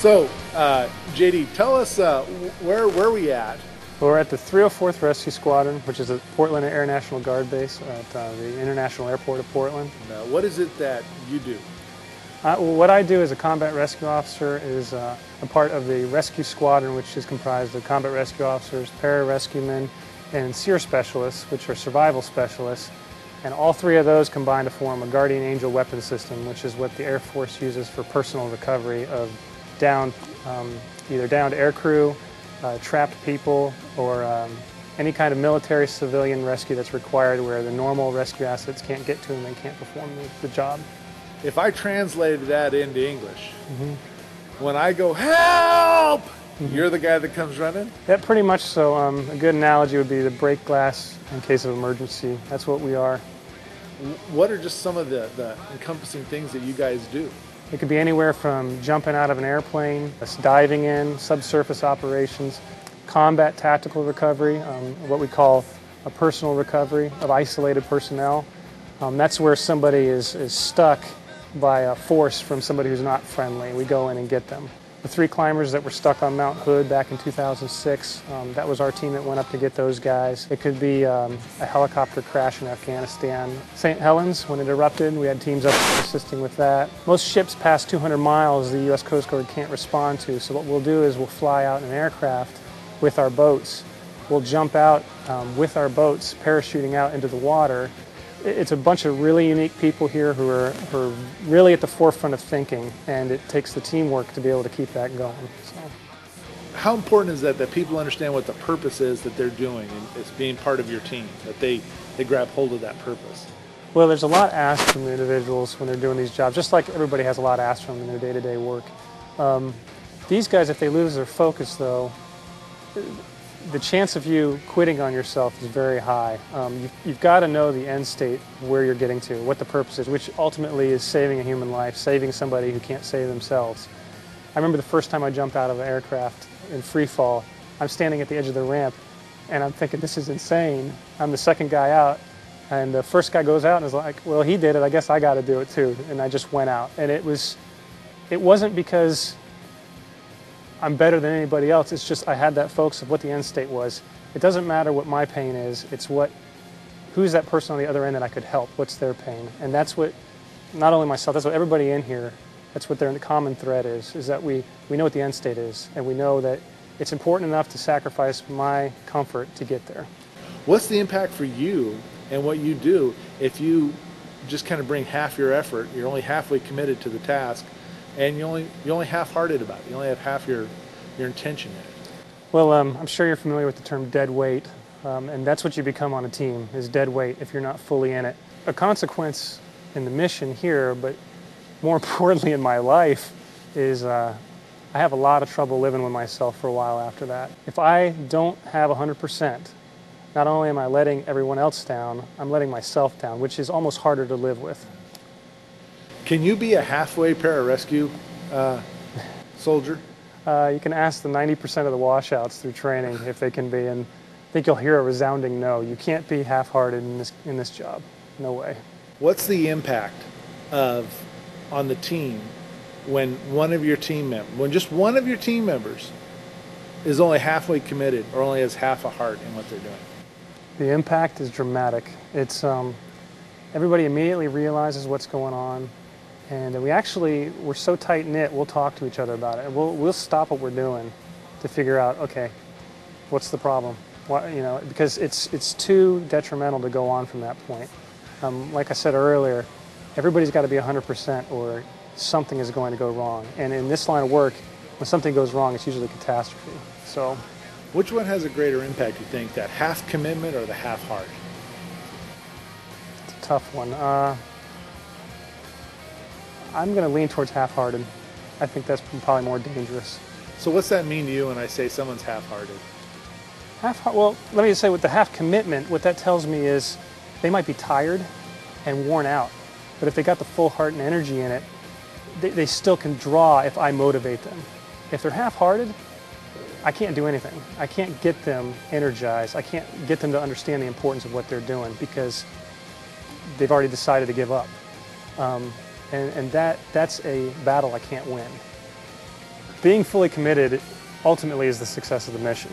So, JD, tell us where we at? We're at the 304th Rescue Squadron, which is at Portland Air National Guard Base at the International Airport of Portland. What is it that you do? Well, what I do as a combat rescue officer is a part of the rescue squadron, which is comprised of combat rescue officers, pararescuemen, and SEER specialists, which are survival specialists. And all three of those combine to form a Guardian Angel weapon system, which is what the Air Force uses for personal recovery of either downed aircrew, trapped people, or any kind of military civilian rescue that's required where the normal rescue assets can't get to them and can't perform the job. If I translated that into English, when I go, help, you're the guy that comes running? Yeah, pretty much so. A good analogy would be the break glass in case of emergency. That's what we are. What are just some of the encompassing things that you guys do? It could be anywhere from jumping out of an airplane, diving in, subsurface operations, combat tactical recovery, what we call a personal recovery of isolated personnel. That's where somebody is stuck by a force from somebody who's not friendly. We go in and get them. The three climbers that were stuck on Mount Hood back in 2006, that was our team that went up to get those guys. It could be a helicopter crash in Afghanistan. St. Helens, when it erupted, we had teams up assisting with that. Most ships past 200 miles the U.S. Coast Guard can't respond to, so what we'll do is we'll fly out in an aircraft with our boats. We'll jump out with our boats, parachuting out into the water. It's a bunch of really unique people here who are really at the forefront of thinking, and it takes the teamwork to be able to keep that going. So. How important is that people understand what the purpose is that they're doing and it's being part of your team, that they grab hold of that purpose? Well, there's a lot asked from the individuals when they're doing these jobs, just like everybody has a lot asked from them in their day-to-day work. These guys, if they lose their focus, though, the chance of you quitting on yourself is very high. You've got to know the end state, where you're getting to, what the purpose is, which ultimately is saving a human life, saving somebody who can't save themselves. I remember the first time I jumped out of an aircraft in free fall. I'm standing at the edge of the ramp, and I'm thinking, this is insane. I'm the second guy out, and the first guy goes out and is like, well, he did it, I guess I got to do it too. And I just went out. And it wasn't because I'm better than anybody else. It's just I had that focus of what the end state was. It doesn't matter what my pain is. It's who's that person on the other end that I could help? What's their pain? And that's what, not only myself, that's what everybody in here, that's what their common thread is that we know what the end state is, and we know that it's important enough to sacrifice my comfort to get there. What's the impact for you and what you do if you just kind of bring half your effort, you're only halfway committed to the task, and you're only half-hearted about it. You only have half your intention in it. Well, I'm sure you're familiar with the term dead weight, and that's what you become on a team, is dead weight if you're not fully in it. A consequence in the mission here, but more importantly in my life, is I have a lot of trouble living with myself for a while after that. If I don't have 100%, not only am I letting everyone else down, I'm letting myself down, which is almost harder to live with. Can you be a halfway pararescue soldier? You can ask the 90% of the washouts through training if they can be, and I think you'll hear a resounding no. You can't be half-hearted in this job. No way. What's the impact on the team when just one of your team members is only halfway committed or only has half a heart in what they're doing? The impact is dramatic. It's everybody immediately realizes what's going on. And we're so tight-knit, we'll talk to each other about it. We'll stop what we're doing to figure out, okay, what's the problem? Because it's too detrimental to go on from that point. Like I said earlier, everybody's got to be 100% or something is going to go wrong. And in this line of work, when something goes wrong, it's usually a catastrophe. So, which one has a greater impact, you think, that half commitment or the half heart? It's a tough one. I'm going to lean towards half-hearted. I think that's probably more dangerous. So what's that mean to you when I say someone's half-hearted? Well, let me just say with the half-commitment, what that tells me is they might be tired and worn out, but if they got the full heart and energy in it, they still can draw if I motivate them. If they're half-hearted, I can't do anything. I can't get them energized. I can't get them to understand the importance of what they're doing because they've already decided to give up. And that's a battle I can't win. being fully committed ultimately is the success of the mission.